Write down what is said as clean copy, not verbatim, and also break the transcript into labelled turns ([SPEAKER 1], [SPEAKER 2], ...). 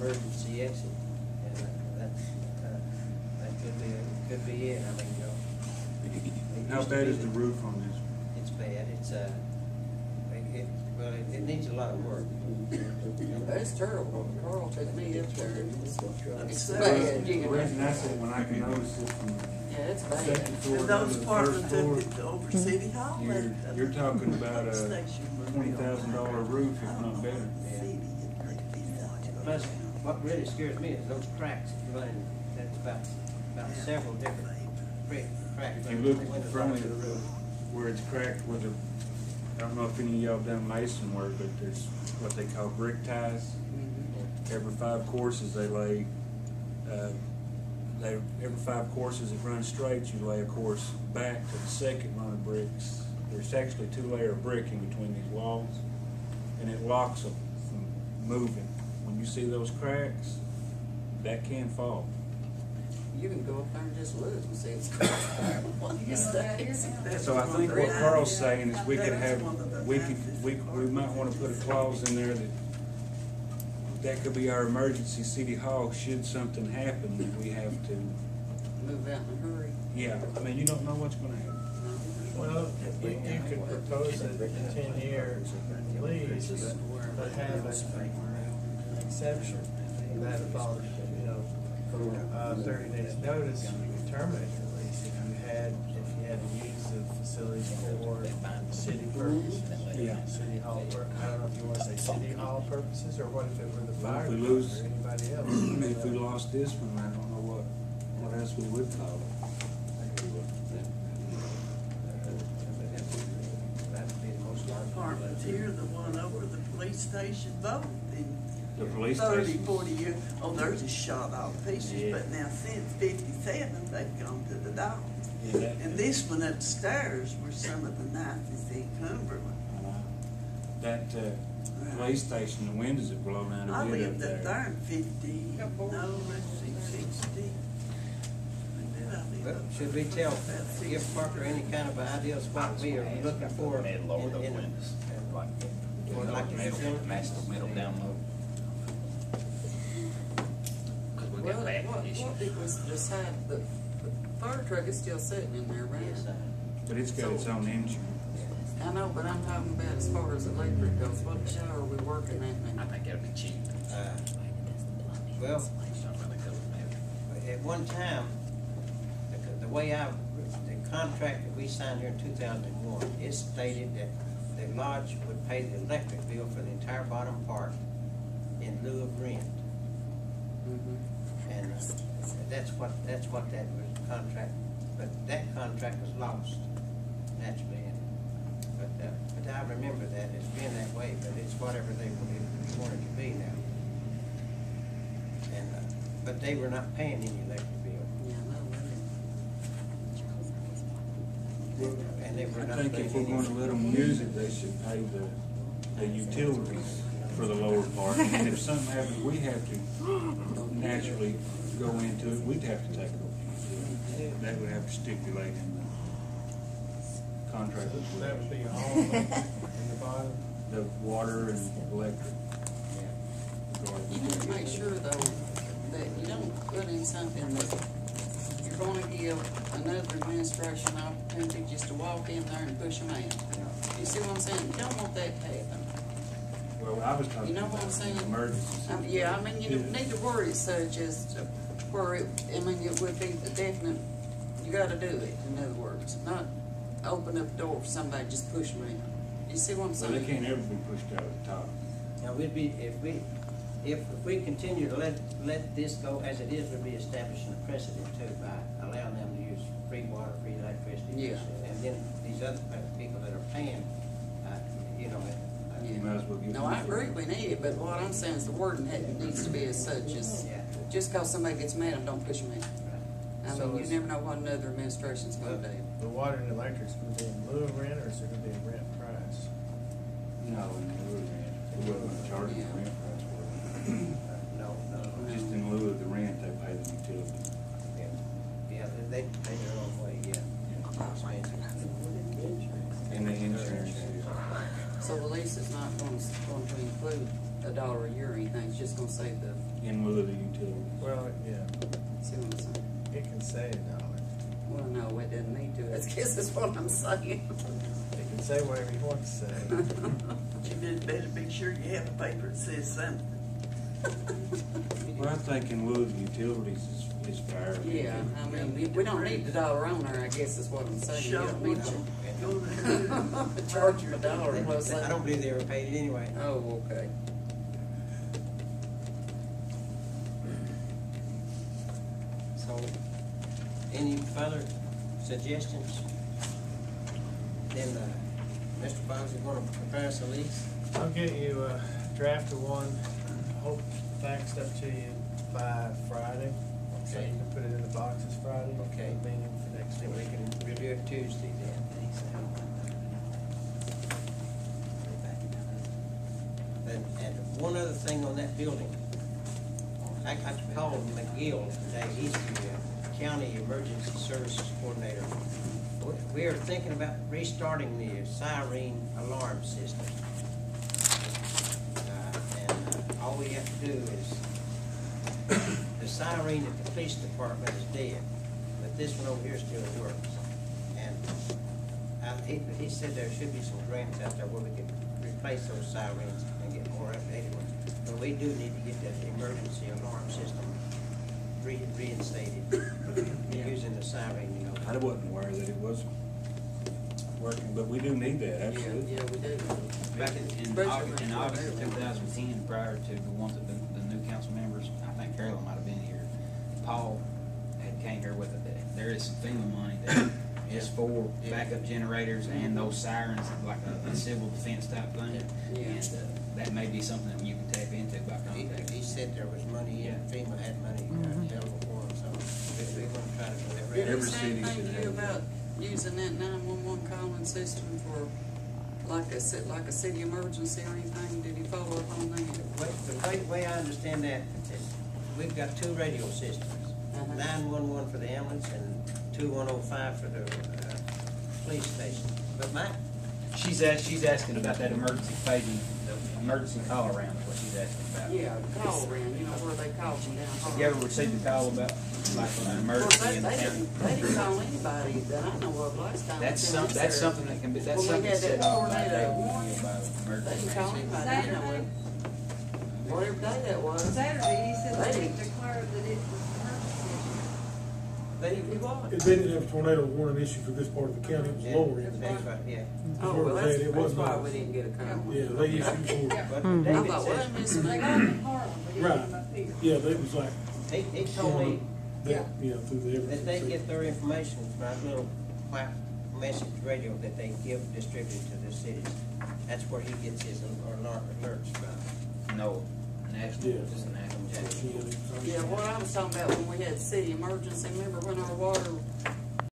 [SPEAKER 1] emergency exit, and that could be it. I mean,
[SPEAKER 2] How bad is the roof on this?
[SPEAKER 1] It's bad. It needs a lot of work.
[SPEAKER 3] That's terrible. Carl took me up there. It's
[SPEAKER 2] The
[SPEAKER 3] bad.
[SPEAKER 2] reason I said when I can notice it from
[SPEAKER 3] Yeah, it's
[SPEAKER 2] the second
[SPEAKER 3] bad.
[SPEAKER 2] floor
[SPEAKER 4] And
[SPEAKER 2] down to
[SPEAKER 4] those
[SPEAKER 2] the
[SPEAKER 4] apartments
[SPEAKER 2] first floor,
[SPEAKER 4] up over City Hall.
[SPEAKER 2] you're talking about a $20,000 roof, if not better.
[SPEAKER 1] Plus, what really scares me is those cracks running. That's about several different cracks.
[SPEAKER 2] If you look at the front of the roof, where it's cracked with a, I don't know if any of y'all done mason work, but there's what they call brick ties. Every 5 courses they lay, every 5 courses that run straight, you lay a course back to the second run of bricks. There's actually 2 layers of brick in between these walls, and it locks them from moving. When you see those cracks, that can fall.
[SPEAKER 3] You can go up there and just look and see it's
[SPEAKER 2] So I think what Carl's saying is we could have, we might want to put a clause in there that could be our emergency city hall should something happen that we have to.
[SPEAKER 3] Move out in a hurry.
[SPEAKER 2] Yeah, I mean, you don't know what's going to happen.
[SPEAKER 5] Well, you could propose a 10-year lease, but have an exception that follows, 30 days notice, you could terminate the lease if you had to use the facilities for city purposes.
[SPEAKER 2] Yeah.
[SPEAKER 5] City hall work. I don't know if you want to say city hall purposes, or what if it were the fire
[SPEAKER 2] If we
[SPEAKER 5] department
[SPEAKER 2] lose,
[SPEAKER 5] or anybody else.
[SPEAKER 2] if we lost this one, I don't know what else we would call it.
[SPEAKER 4] Apartments here, the one over the police station, both in
[SPEAKER 2] The police
[SPEAKER 4] 30,
[SPEAKER 2] station.
[SPEAKER 4] 40 years. Oh, they're just shot all to pieces,
[SPEAKER 2] Yeah.
[SPEAKER 4] but now since 57, they've gone to the dogs.
[SPEAKER 2] Yeah, that-
[SPEAKER 4] And this one upstairs were some of the nicest in Cumberland.
[SPEAKER 2] That police station, the windows have blown out
[SPEAKER 4] I
[SPEAKER 2] a bit up
[SPEAKER 4] lived up
[SPEAKER 2] there.
[SPEAKER 4] there in 50, no, let's see, 60. When did I live
[SPEAKER 1] Well,
[SPEAKER 4] up
[SPEAKER 1] should
[SPEAKER 4] there?
[SPEAKER 1] we give Parker any kind of ideal spot we are looking for in the
[SPEAKER 6] Lower the windows. Like
[SPEAKER 1] the
[SPEAKER 6] middle, match the middle down low. Cause we
[SPEAKER 3] Well,
[SPEAKER 6] got bad condition.
[SPEAKER 3] what did we decide? The fire truck is still sitting in there, right?
[SPEAKER 1] Yes,
[SPEAKER 2] But it's got its own engine.
[SPEAKER 3] I know, but I'm talking about as far as electric goes. What shower are we working at now?
[SPEAKER 6] I think that'd be cheap.
[SPEAKER 1] well,
[SPEAKER 6] Something really good with
[SPEAKER 1] at one time, the way the contract that we signed here in 2001, it stated that the lodge would pay the electric bill for the entire bottom part in lieu of rent. And that's what that was contract, but that contract was lost naturally. But I remember that it's been that way, but it's whatever they wanted to be now. And but they were not paying any electric bill,
[SPEAKER 3] Yeah, no,
[SPEAKER 1] and they were
[SPEAKER 2] I
[SPEAKER 1] not
[SPEAKER 2] think
[SPEAKER 1] paying
[SPEAKER 2] if we're going to let them use it, they should pay the utilities for the lower part. And if something happens, we have to naturally go into it, we'd have to take it over. That would have to stipulate in the contract as
[SPEAKER 5] That
[SPEAKER 2] well.
[SPEAKER 5] would be all in the bottom.
[SPEAKER 2] The water and electric.
[SPEAKER 3] You need to make sure though that you don't put in something that you're gonna give another administration opportunity just to walk in there and push them out. You see what I'm saying? You don't want that to happen.
[SPEAKER 2] Well, I was talking
[SPEAKER 3] You know what I'm saying?
[SPEAKER 2] about emergency.
[SPEAKER 3] Yeah, I mean, you need to word it such as where it would be the definite, you gotta do it, in other words, not open up the door for somebody, just push them in. You see what I'm
[SPEAKER 2] So
[SPEAKER 3] saying?
[SPEAKER 2] they can't ever be pushed out of the top.
[SPEAKER 1] Now, we'd be, if we continue to let this go as it is, we'd be establishing a precedent too by allowing them to use free water, free electricity.
[SPEAKER 3] Yeah.
[SPEAKER 1] And then these other people that are paying,
[SPEAKER 2] You might as well give
[SPEAKER 3] No, I agree, we need it, but what I'm saying is the wording needs to be as such as,
[SPEAKER 1] Yeah.
[SPEAKER 3] just cause somebody gets mad and don't push them in. I
[SPEAKER 5] So
[SPEAKER 3] mean, you
[SPEAKER 5] is-
[SPEAKER 3] never know what another administration's gonna do.
[SPEAKER 5] The water and electric's gonna be in lieu of rent, or is it gonna be a rent price?
[SPEAKER 2] No, in lieu of rent. We wasn't charging the rent price for it.
[SPEAKER 1] No.
[SPEAKER 2] Just in lieu of the rent, they pay the utility.
[SPEAKER 1] Yeah, they pay their own way, yeah.
[SPEAKER 2] And the insurance is.
[SPEAKER 3] So the lease is not going to include $1 a year in anything, it's just gonna say the,
[SPEAKER 2] In lieu of the utility.
[SPEAKER 5] Well, yeah,
[SPEAKER 3] see what I'm saying?
[SPEAKER 5] it can say $1.
[SPEAKER 3] Well, no, it doesn't need to, I guess that's what I'm saying.
[SPEAKER 5] It can say whatever you want to say.
[SPEAKER 4] You just better be sure you have a paper that says something.
[SPEAKER 2] Well, I think in lieu of the utilities is fair.
[SPEAKER 3] Yeah, I mean, we don't need the dollar on there, I guess is what I'm saying. You
[SPEAKER 4] Show
[SPEAKER 3] don't
[SPEAKER 4] what
[SPEAKER 3] need
[SPEAKER 4] you
[SPEAKER 3] to
[SPEAKER 4] gonna
[SPEAKER 3] charge your dollar plus
[SPEAKER 1] I don't believe they ever paid it anyway.
[SPEAKER 3] Oh, okay.
[SPEAKER 1] So, any further suggestions? Then, Mr. Boggs is gonna prepare us a lease.
[SPEAKER 5] I'll get you a draft of one, hope faxed up to you by Friday. So you
[SPEAKER 1] Okay.
[SPEAKER 5] can put it in the boxes Friday.
[SPEAKER 1] Okay.
[SPEAKER 5] Meeting for next
[SPEAKER 1] Then we
[SPEAKER 5] week.
[SPEAKER 1] can review it Tuesday then. And one other thing on that building, I called McGill today, he's the county emergency services coordinator. We are thinking about restarting the siren alarm system. All we have to do is, the siren at the police department is dead, but this one over here still works. And he said there should be some grants out there where we can replace those sirens and get more updated ones. But we do need to get that emergency alarm system reinstated, using the siren, you know.
[SPEAKER 2] I wasn't aware that it was working, but we do need that, absolutely.
[SPEAKER 3] Yeah, we do.
[SPEAKER 6] Back in August of 2010, prior to the ones that the new council members, I think Carolyn might have been here, Paul had came here with it. There is some FEMA money that is for backup generators and those sirens, like a civil defense type thing.
[SPEAKER 3] Yeah.
[SPEAKER 6] And that may be something that you can tap into by contacting.
[SPEAKER 1] He said there was money in, FEMA had money available for him, so we're gonna try to do that.
[SPEAKER 3] Did he
[SPEAKER 2] Every
[SPEAKER 3] say
[SPEAKER 2] city
[SPEAKER 3] anything
[SPEAKER 2] should
[SPEAKER 3] to
[SPEAKER 2] have
[SPEAKER 3] you
[SPEAKER 2] that.
[SPEAKER 3] about using that 911 calling system for like a city emergency or anything? Did he follow up on that?
[SPEAKER 1] The way I understand that is, we've got two radio systems. 911 for the ambulance and 2105 for the police station. But
[SPEAKER 6] She's asking about that emergency paging, the emergency call around is what she's asking about.
[SPEAKER 3] Yeah, call around, you know, where they call from down hall.
[SPEAKER 6] Have you ever received a call about like an
[SPEAKER 3] Of course,
[SPEAKER 6] emergency in the
[SPEAKER 3] they
[SPEAKER 6] county?
[SPEAKER 3] didn't call anybody that I know of last time.
[SPEAKER 6] That's something that can be, that's
[SPEAKER 3] When we
[SPEAKER 6] something
[SPEAKER 3] had
[SPEAKER 6] set
[SPEAKER 3] that
[SPEAKER 6] off by
[SPEAKER 3] tornado
[SPEAKER 6] that
[SPEAKER 3] warning,
[SPEAKER 6] about
[SPEAKER 3] They
[SPEAKER 6] emergency.
[SPEAKER 3] didn't call anybody I know of. Whatever day that was.
[SPEAKER 7] Saturday, he said
[SPEAKER 3] They
[SPEAKER 7] they
[SPEAKER 3] didn't.
[SPEAKER 7] declared that it was
[SPEAKER 3] He was.
[SPEAKER 8] They didn't have a tornado warning issue for this part of the county, it was lower end.
[SPEAKER 1] That's right, yeah.
[SPEAKER 3] Oh, well, that's
[SPEAKER 8] It was
[SPEAKER 3] why
[SPEAKER 8] not.
[SPEAKER 3] we didn't get a call.
[SPEAKER 8] Yeah, they issued for,
[SPEAKER 7] Yeah.
[SPEAKER 1] But
[SPEAKER 3] I
[SPEAKER 1] David
[SPEAKER 3] thought, well,
[SPEAKER 1] says,
[SPEAKER 3] Miss
[SPEAKER 7] They got them in Harlem, but it
[SPEAKER 8] right,
[SPEAKER 7] wasn't up here.
[SPEAKER 8] yeah, they was like,
[SPEAKER 1] he told me
[SPEAKER 8] that, yeah, through the
[SPEAKER 1] that they
[SPEAKER 8] everything.
[SPEAKER 1] get their information from our little white message radio that they distribute to the cities. That's where he gets his alerts from.
[SPEAKER 6] No, national,
[SPEAKER 8] Yeah.
[SPEAKER 6] just a national.
[SPEAKER 3] Yeah, what I was talking about when we had city emergency, remember when our water